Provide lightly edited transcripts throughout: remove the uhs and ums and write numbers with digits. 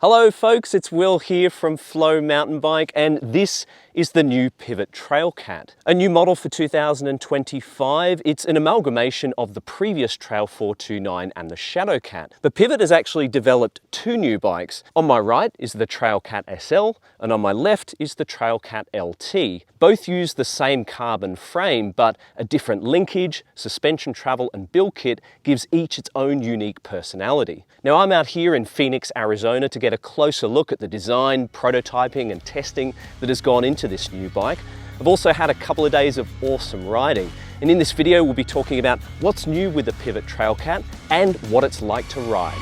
Hello folks, it's Will here from Flow Mountain Bike, and this is the new Pivot Trailcat. A new model for 2025. It's an amalgamation of the previous Trail 429 and the Shadowcat. But Pivot has actually developed two new bikes. On my right is the Trailcat SL, and on my left is the Trailcat LT. Both use the same carbon frame, but a different linkage, suspension travel and build kit gives each its own unique personality. Now I'm out here in Phoenix, Arizona to get a closer look at the design, prototyping and testing that has gone into this new bike. I've also had a couple of days of awesome riding, and in this video we'll be talking about what's new with the Pivot Trailcat and what it's like to ride.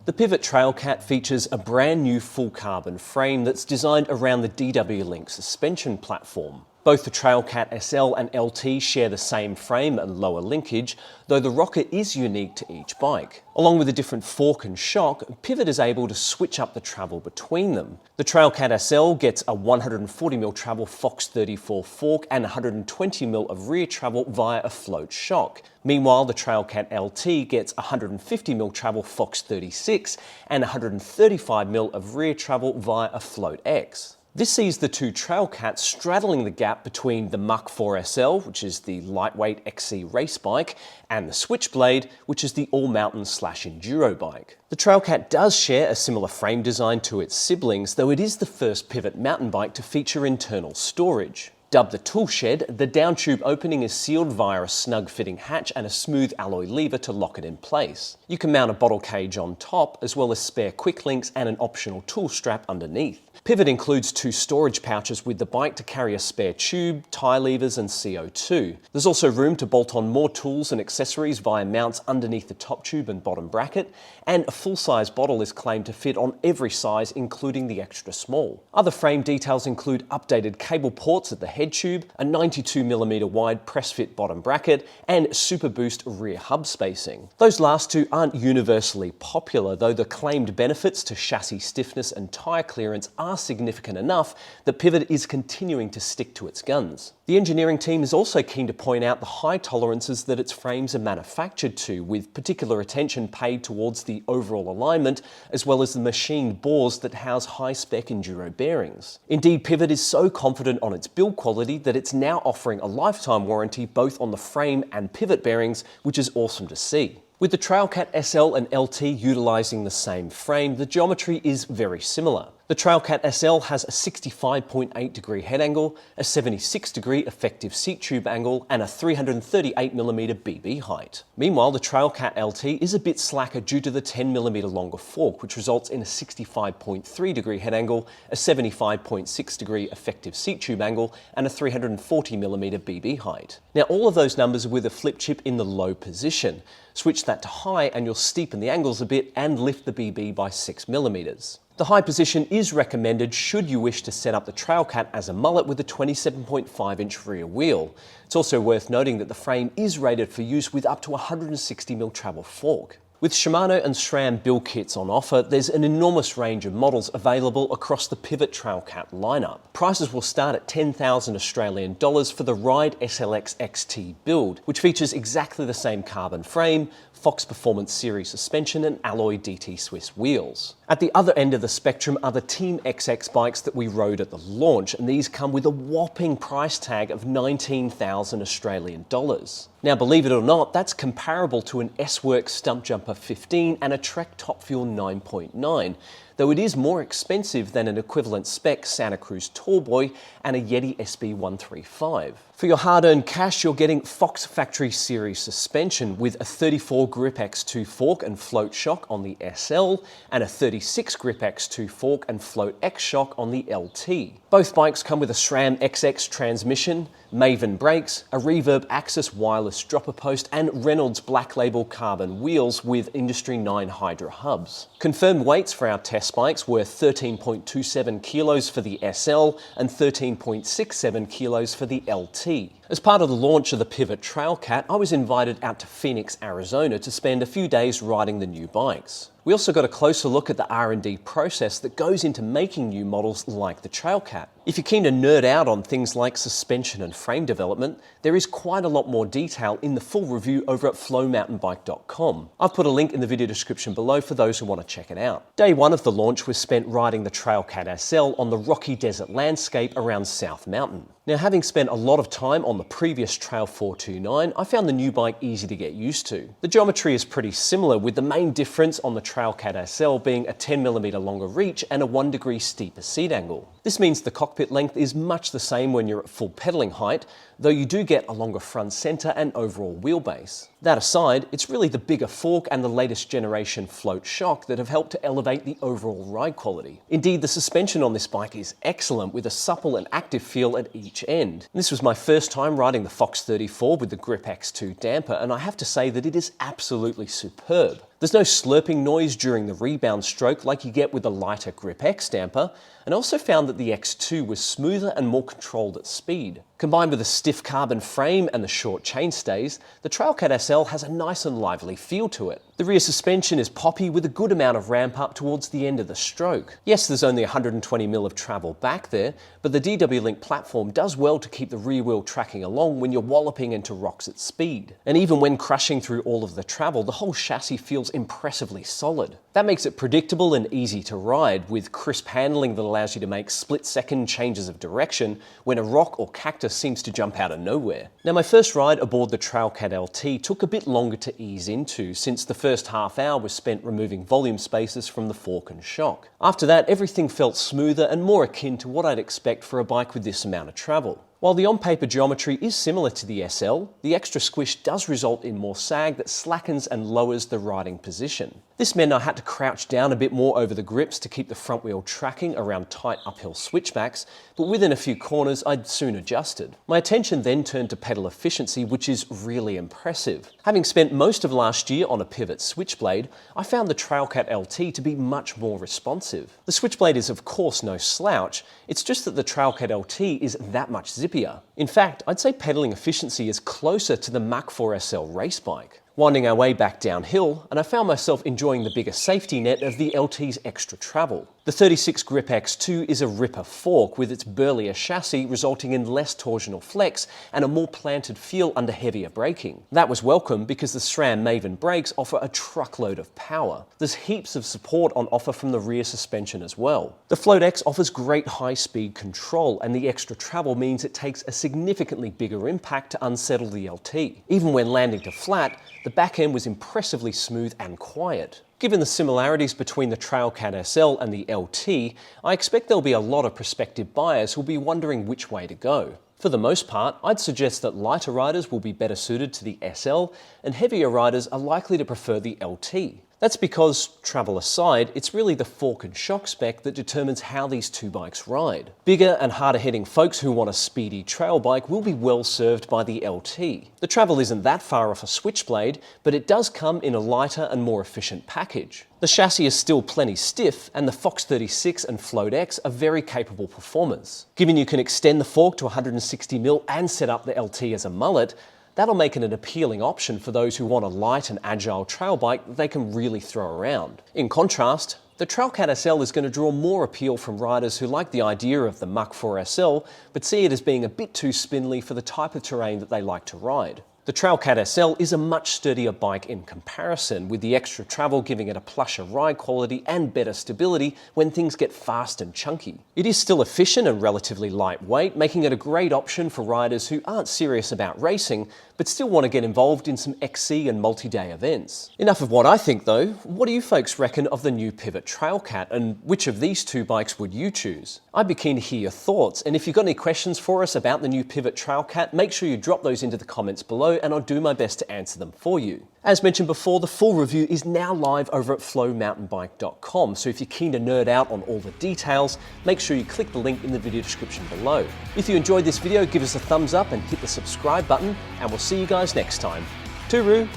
The Pivot Trailcat features a brand new full carbon frame that's designed around the DW Link suspension platform. Both the Trailcat SL and LT share the same frame and lower linkage, though the rocker is unique to each bike. Along with a different fork and shock, Pivot is able to switch up the travel between them. The Trailcat SL gets a 140mm travel Fox 34 fork and 120mm of rear travel via a float shock. Meanwhile, the Trailcat LT gets 150mm travel Fox 36 and 135mm of rear travel via a Float X. This sees the two Trailcats straddling the gap between the Mach 4 SL, which is the lightweight XC race bike, and the Switchblade, which is the all-mountain/enduro bike. The Trailcat does share a similar frame design to its siblings, though it is the first Pivot mountain bike to feature internal storage. Dubbed the tool shed, the down tube opening is sealed via a snug fitting hatch and a smooth alloy lever to lock it in place. You can mount a bottle cage on top, as well as spare quick links and an optional tool strap underneath. Pivot includes two storage pouches with the bike to carry a spare tube, tie levers and CO2. There's also room to bolt on more tools and accessories via mounts underneath the top tube and bottom bracket, and a full-size bottle is claimed to fit on every size, including the extra small. Other frame details include updated cable ports at the head tube, a 92mm wide press-fit bottom bracket, and Super Boost rear hub spacing. Those last two aren't universally popular, though the claimed benefits to chassis stiffness and tyre clearance are significant enough that Pivot is continuing to stick to its guns. The engineering team is also keen to point out the high tolerances that its frames are manufactured to, with particular attention paid towards the overall alignment, as well as the machined bores that house high-spec enduro bearings. Indeed, Pivot is so confident on its build quality that it's now offering a lifetime warranty both on the frame and pivot bearings, which is awesome to see. With the Trailcat SL and LT utilising the same frame, the geometry is very similar. The Trailcat SL has a 65.8 degree head angle, a 76 degree effective seat tube angle, and a 338mm BB height. Meanwhile, the Trailcat LT is a bit slacker due to the 10mm longer fork, which results in a 65.3 degree head angle, a 75.6 degree effective seat tube angle, and a 340mm BB height. Now, all of those numbers are with a flip chip in the low position. Switch that to high and you'll steepen the angles a bit and lift the BB by 6mm. The high position is recommended should you wish to set up the Trailcat as a mullet with a 27.5-inch rear wheel. It's also worth noting that the frame is rated for use with up to 160mm travel fork. With Shimano and SRAM build kits on offer, there's an enormous range of models available across the Pivot Trailcat lineup. Prices will start at 10,000 Australian dollars for the Ride SLX XT build, which features exactly the same carbon frame, Fox Performance Series suspension and alloy DT Swiss wheels. At the other end of the spectrum are the Team XX bikes that we rode at the launch, and these come with a whopping price tag of 19,000 Australian dollars. Now, believe it or not, that's comparable to an S-Works Stump Jumper 15 and a Trek Top Fuel 9.9, though it is more expensive than an equivalent spec Santa Cruz Tallboy and a Yeti SB135. For your hard-earned cash, you're getting Fox Factory Series suspension with a 34 Grip X2 fork and float shock on the SL, and a 36 Grip X2 fork and float X shock on the LT. Both bikes come with a SRAM XX transmission, Maven brakes, a Reverb Axis wireless dropper post, and Reynolds Black Label carbon wheels with Industry 9 Hydra hubs. Confirmed weights for our test bikes were 13.27 kilos for the SL and 13.67 kilos for the LT. As part of the launch of the Pivot Trailcat, I was invited out to Phoenix, Arizona to spend a few days riding the new bikes. We also got a closer look at the R&D process that goes into making new models like the Trailcat. If you're keen to nerd out on things like suspension and frame development, there is quite a lot more detail in the full review over at flowmountainbike.com. I've put a link in the video description below for those who want to check it out. Day one of the launch was spent riding the Trailcat SL on the rocky desert landscape around South Mountain. Now, having spent a lot of time on the previous Trail 429, I found the new bike easy to get used to. The geometry is pretty similar, with the main difference on the Trailcat SL being a 10mm longer reach and a 1 degree steeper seat angle. This means the cockpit length is much the same when you're at full pedaling height, though you do get a longer front center and overall wheelbase. That aside, it's really the bigger fork and the latest generation float shock that have helped to elevate the overall ride quality. Indeed, the suspension on this bike is excellent, with a supple and active feel at each end. This was my first time riding the Fox 34 with the Grip X2 damper, and I have to say that it is absolutely superb. There's no slurping noise during the rebound stroke like you get with the lighter Grip X damper, and I also found that the X2 was smoother and more controlled at speed. Combined with a stiff carbon frame and the short chainstays, the Trailcat SL has a nice and lively feel to it. The rear suspension is poppy with a good amount of ramp up towards the end of the stroke. Yes, there's only 120mm of travel back there, but the DW Link platform does well to keep the rear wheel tracking along when you're walloping into rocks at speed. And even when crushing through all of the travel, the whole chassis feels impressively solid. That makes it predictable and easy to ride, with crisp handling that allows you to make split-second changes of direction when a rock or cactus seems to jump out of nowhere. Now, my first ride aboard the Trailcat LT took a bit longer to ease into, since the first half hour was spent removing volume spacers from the fork and shock. After that, everything felt smoother and more akin to what I'd expect for a bike with this amount of travel. While the on-paper geometry is similar to the SL, the extra squish does result in more sag that slackens and lowers the riding position. This meant I had to crouch down a bit more over the grips to keep the front wheel tracking around tight uphill switchbacks, but within a few corners I'd soon adjusted. My attention then turned to pedal efficiency, which is really impressive. Having spent most of last year on a Pivot switchblade, I found the Trailcat LT to be much more responsive. The switchblade is of course no slouch, it's just that the Trailcat LT is that much zippier. In fact, I'd say pedaling efficiency is closer to the Mach 4 SL race bike. Winding our way back downhill, and I found myself enjoying the bigger safety net of the LT's extra travel. The 36 Grip X2 is a ripper fork, with its burlier chassis resulting in less torsional flex and a more planted feel under heavier braking. That was welcome because the SRAM Maven brakes offer a truckload of power. There's heaps of support on offer from the rear suspension as well. The Float X offers great high-speed control, and the extra travel means it takes a significantly bigger impact to unsettle the LT. Even when landing to flat, the back end was impressively smooth and quiet. Given the similarities between the Trailcat SL and the LT, I expect there'll be a lot of prospective buyers who'll be wondering which way to go. For the most part, I'd suggest that lighter riders will be better suited to the SL, and heavier riders are likely to prefer the LT. That's because, travel aside, it's really the fork and shock spec that determines how these two bikes ride. Bigger and harder hitting folks who want a speedy trail bike will be well served by the LT. The travel isn't that far off a switchblade, but it does come in a lighter and more efficient package. The chassis is still plenty stiff, and the Fox 36 and Float X are very capable performers. Given you can extend the fork to 160mm and set up the LT as a mullet, that'll make it an appealing option for those who want a light and agile trail bike that they can really throw around. In contrast, the Trailcat SL is going to draw more appeal from riders who like the idea of the Mach 4 SL, but see it as being a bit too spindly for the type of terrain that they like to ride. The Trailcat SL is a much sturdier bike in comparison, with the extra travel giving it a plusher ride quality and better stability when things get fast and chunky. It is still efficient and relatively lightweight, making it a great option for riders who aren't serious about racing, but still want to get involved in some XC and multi-day events. Enough of what I think though. What do you folks reckon of the new Pivot Trailcat, and which of these two bikes would you choose? I'd be keen to hear your thoughts, and if you've got any questions for us about the new Pivot Trailcat, make sure you drop those into the comments below and I'll do my best to answer them for you. As mentioned before, the full review is now live over at flowmountainbike.com, so if you're keen to nerd out on all the details, make sure you click the link in the video description below. If you enjoyed this video, give us a thumbs up and hit the subscribe button, and we'll see you guys next time. Tooroo!